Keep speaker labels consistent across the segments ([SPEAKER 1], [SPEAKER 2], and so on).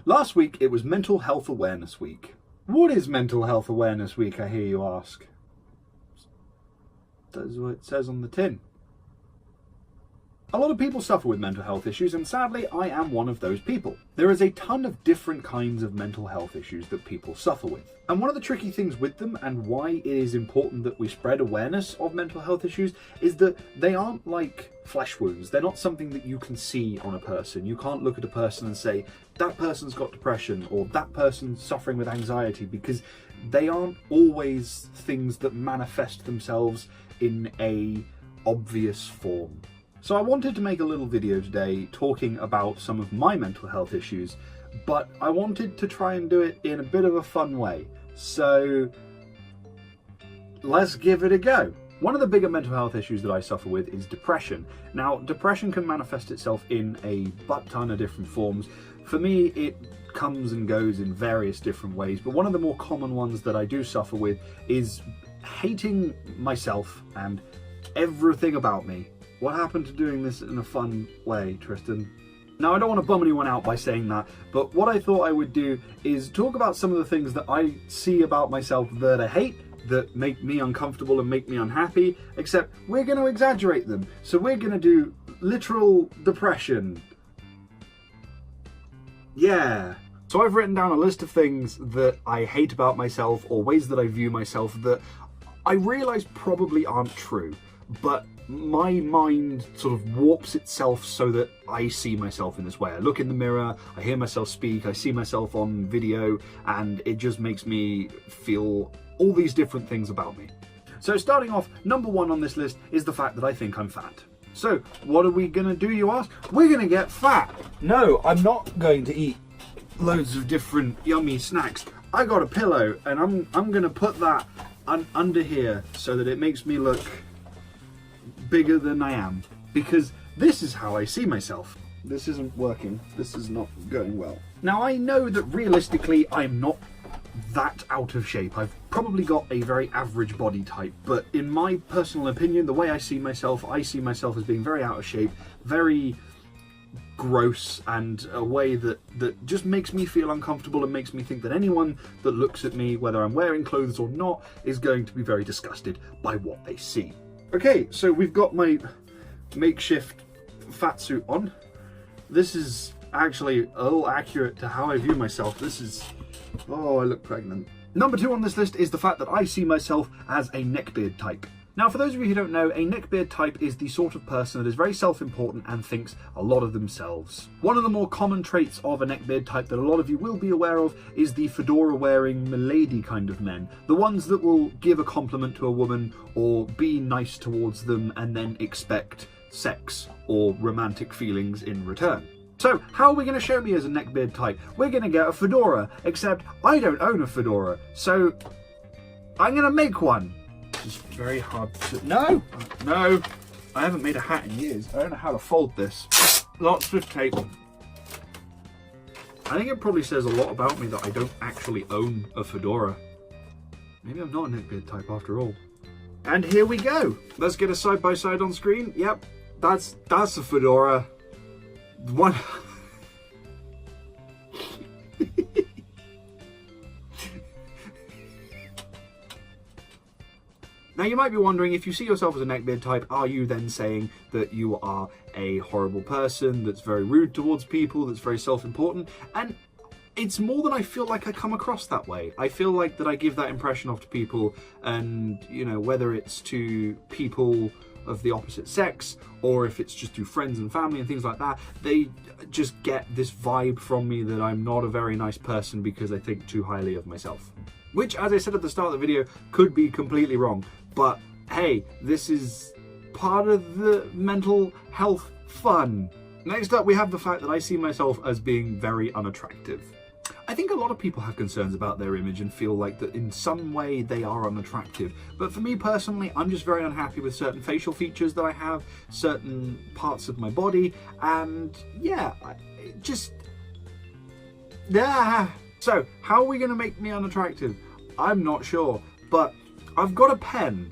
[SPEAKER 1] Last week, it was Mental Health Awareness Week. What is Mental Health Awareness Week, I hear you ask? That's what it says on the tin. A lot of people suffer with mental health issues, and sadly, I am one of those people. There is a ton of different kinds of mental health issues that people suffer with. And one of the tricky things with them, and why it is important that we spread awareness of mental health issues, is that they aren't like flesh wounds. They're not something that you can see on a person. You can't look at a person and say, that person's got depression, or that person's suffering with anxiety, because they aren't always things that manifest themselves in a obvious form. So I wanted to make a little video today talking about some of my mental health issues, but I wanted to try and do it in a bit of a fun way. So let's give it a go. One of the bigger mental health issues that I suffer with is depression. Now, depression can manifest itself in a butt ton of different forms. For me, it comes and goes in various different ways, but one of the more common ones that I do suffer with is hating myself and everything about me. What happened to doing this in a fun way, Tristan? Now, I don't want to bum anyone out by saying that, but what I thought I would do is talk about some of the things that I see about myself that I hate, that make me uncomfortable and make me unhappy, except we're going to exaggerate them. So we're going to do literal depression. Yeah. So I've written down a list of things that I hate about myself, or ways that I view myself that I realise probably aren't true, but my mind sort of warps itself so that I see myself in this way. I look in the mirror, I hear myself speak, I see myself on video, and it just makes me feel all these different things about me. So starting off, number one on this list is the fact that I think I'm fat. So what are we gonna do, you ask? We're gonna get fat. No, I'm not going to eat loads of different yummy snacks. I got a pillow and I'm gonna put that under here so that it makes me look bigger than I am, because this is how I see myself. This isn't working. This is not going well. Now, I know that realistically I'm not that out of shape. I've probably got a very average body type, but in my personal opinion, the way I see myself as being very out of shape, very gross, and a way that just makes me feel uncomfortable and makes me think that anyone that looks at me, whether I'm wearing clothes or not, is going to be very disgusted by what they see. Okay, so we've got my makeshift fat suit on. This is actually a little accurate to how I view myself. This is, oh, I look pregnant. Number two on this list is the fact that I see myself as a neckbeard type. Now, for those of you who don't know, a neckbeard type is the sort of person that is very self-important and thinks a lot of themselves. One of the more common traits of a neckbeard type that a lot of you will be aware of is the fedora-wearing milady kind of men. The ones that will give a compliment to a woman or be nice towards them and then expect sex or romantic feelings in return. So, how are we going to show me as a neckbeard type? We're going to get a fedora, except I don't own a fedora, so I'm going to make one. It's very hard to... No! I haven't made a hat in years. I don't know how to fold this. Lots of tape. I think it probably says a lot about me that I don't actually own a fedora. Maybe I'm not a neckbeard type after all. And here we go. Let's get a side-by-side on screen. Yep, that's a fedora. One... Now, you might be wondering, if you see yourself as a neckbeard type, are you then saying that you are a horrible person, that's very rude towards people, that's very self-important? And it's more than I feel like I come across that way. I feel like that I give that impression off to people, and, you know, whether it's to people of the opposite sex, or if it's just to friends and family and things like that, they just get this vibe from me that I'm not a very nice person because I think too highly of myself. Which, as I said at the start of the video, could be completely wrong. But hey, this is part of the mental health fun. Next up, we have the fact that I see myself as being very unattractive. I think a lot of people have concerns about their image and feel like that in some way they are unattractive. But for me personally, I'm just very unhappy with certain facial features that I have, certain parts of my body, and yeah, So, how are we going to make me unattractive? I'm not sure, but I've got a pen,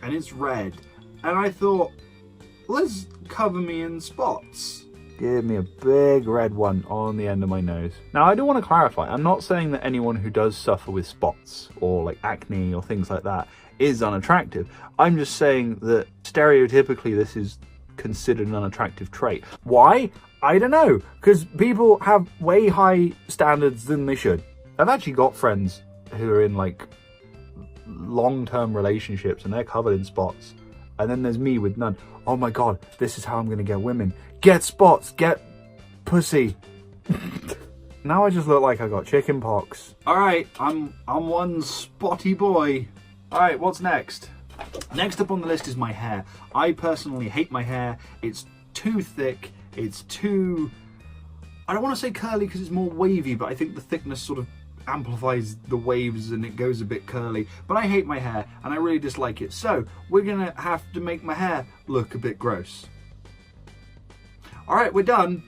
[SPEAKER 1] and it's red, and I thought, let's cover me in spots.
[SPEAKER 2] Give me a big red one on the end of my nose. Now, I do want to clarify, I'm not saying that anyone who does suffer with spots or like acne or things like that is unattractive. I'm just saying that stereotypically this is considered an unattractive trait. Why? I don't know, because people have way high standards than they should. I've actually got friends who are in like long-term relationships and they're covered in spots, and then there's me with none. Oh my god, this is how I'm gonna get women. Get spots, get pussy. Now I just look like I got chicken pox. Alright, I'm one spotty boy. Alright, what's next? Next up on the list is my hair. I personally hate my hair. It's too thick, it's too... I don't want to say curly because it's more wavy, but I think the thickness sort of amplifies the waves and it goes a bit curly. But I hate my hair and I really dislike it. So we're gonna have to make my hair look a bit gross. Alright, we're done.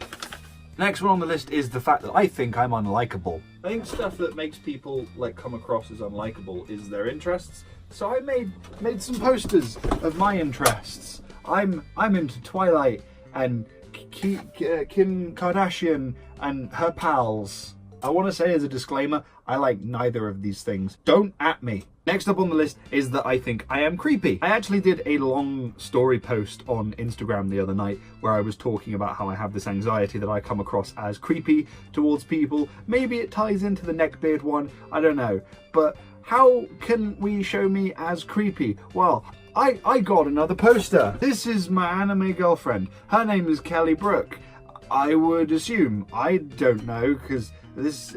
[SPEAKER 2] Next one on the list is the fact that I think I'm unlikable. I think stuff that makes people like come across as unlikable is their interests. So I made some posters of my interests. I'm into Twilight and Kim Kardashian and her pals. I want to say as a disclaimer, I like neither of these things. Don't at me. Next up on the list is that I think I am creepy. I actually did a long story post on Instagram the other night where I was talking about how I have this anxiety that I come across as creepy towards people. Maybe it ties into the neckbeard one, I don't know. But how can we show me as creepy? Well, I got another poster. This is my anime girlfriend. Her name is Kelly Brook. I would assume. I don't know, because this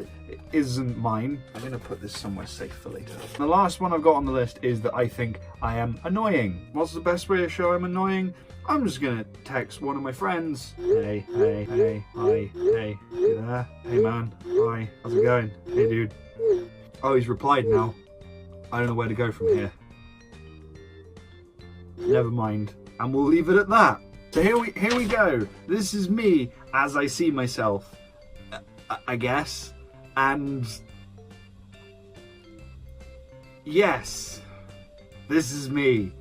[SPEAKER 2] isn't mine. I'm going to put this somewhere safe for later. The last one I've got on the list is that I think I am annoying. What's the best way to show I'm annoying? I'm just going to text one of my friends. Hey, hey, hey, hi, hey, you there? Hey man, hi, how's it going? Hey dude. Oh, he's replied now. I don't know where to go from here. Never mind. And we'll leave it at that. So here we go. This is me as I see myself, I guess. And yes, this is me.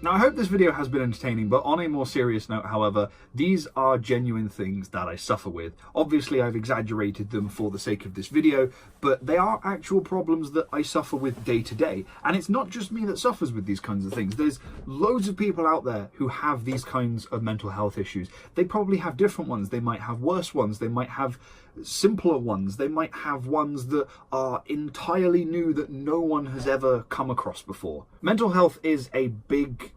[SPEAKER 2] Now I hope this video has been entertaining, but on a more serious note, however, these are genuine things that I suffer with. Obviously I've exaggerated them for the sake of this video, but they are actual problems that I suffer with day to day. And it's not just me that suffers with these kinds of things. There's loads of people out there who have these kinds of mental health issues. They probably have different ones. They might have worse ones. They might have simpler ones. They might have ones that are entirely new that no one has ever come across before. Mental health is a big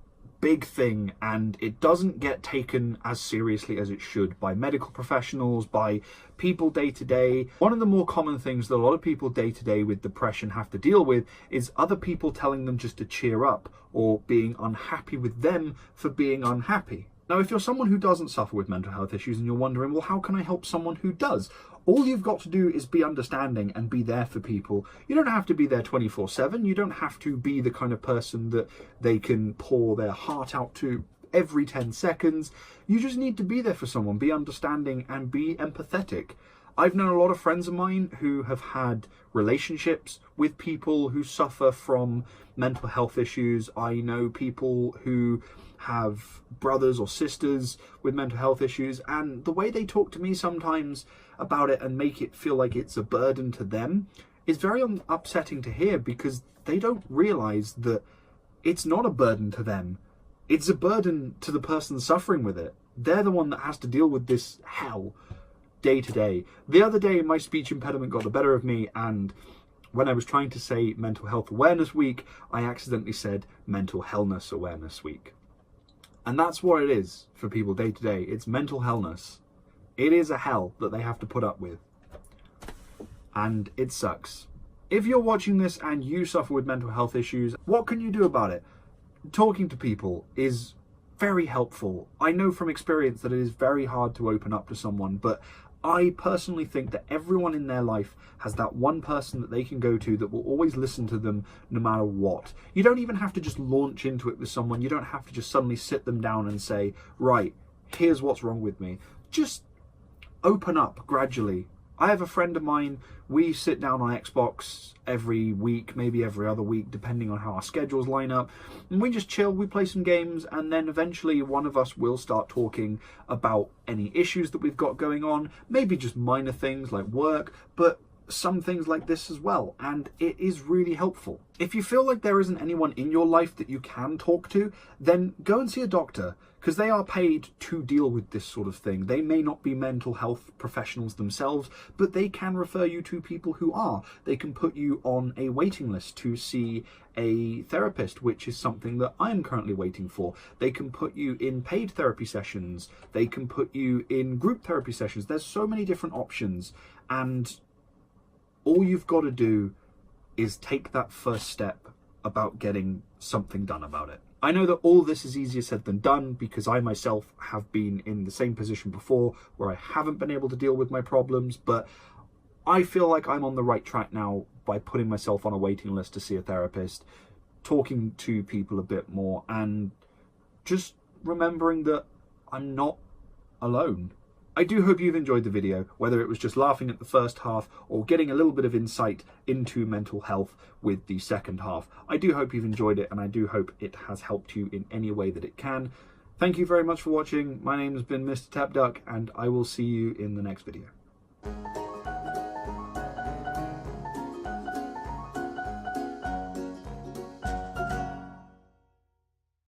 [SPEAKER 2] thing, and it doesn't get taken as seriously as it should by medical professionals, by people day to day. One of the more common things that a lot of people day to day with depression have to deal with is other people telling them just to cheer up or being unhappy with them for being unhappy. Now, if you're someone who doesn't suffer with mental health issues and you're wondering, well, how can I help someone who does? All you've got to do is be understanding and be there for people. You don't have to be there 24/7. You don't have to be the kind of person that they can pour their heart out to every 10 seconds. You just need to be there for someone, be understanding and be empathetic. I've known a lot of friends of mine who have had relationships with people who suffer from mental health issues. I know people who have brothers or sisters with mental health issues, and the way they talk to me sometimes about it and make it feel like it's a burden to them is very upsetting to hear, because they don't realize that it's not a burden to them. It's a burden to the person suffering with it. They're the one that has to deal with this hell day to day. The other day my speech impediment got the better of me, and when I was trying to say Mental Health Awareness Week, I accidentally said Mental Hellness Awareness Week. And that's what it is for people day to day. It's mental hellness. It is a hell that they have to put up with. And it sucks. If you're watching this and you suffer with mental health issues, what can you do about it? Talking to people is very helpful. I know from experience that it is very hard to open up to someone, but I personally think that everyone in their life has that one person that they can go to that will always listen to them no matter what. You don't even have to just launch into it with someone. You don't have to just suddenly sit them down and say, right, here's what's wrong with me. Just open up gradually. I have a friend of mine, we sit down on Xbox every week, maybe every other week, depending on how our schedules line up, and we just chill, we play some games, and then eventually one of us will start talking about any issues that we've got going on, maybe just minor things like work, but some things like this as well, and it is really helpful. If you feel like there isn't anyone in your life that you can talk to, then go and see a doctor, because they are paid to deal with this sort of thing. They may not be mental health professionals themselves, but they can refer you to people who are. They can put you on a waiting list to see a therapist, which is something that I'm currently waiting for. They can put you in paid therapy sessions. They can put you in group therapy sessions. There's so many different options, and all you've got to do is take that first step about getting something done about it. I know that all this is easier said than done, because I myself have been in the same position before where I haven't been able to deal with my problems, but I feel like I'm on the right track now by putting myself on a waiting list to see a therapist, talking to people a bit more, and just remembering that I'm not alone. I do hope you've enjoyed the video, whether it was just laughing at the first half or getting a little bit of insight into mental health with the second half. I do hope you've enjoyed it, and I do hope it has helped you in any way that it can. Thank you very much for watching. My name has been Mr. Tapduck, and I will see you in the next video.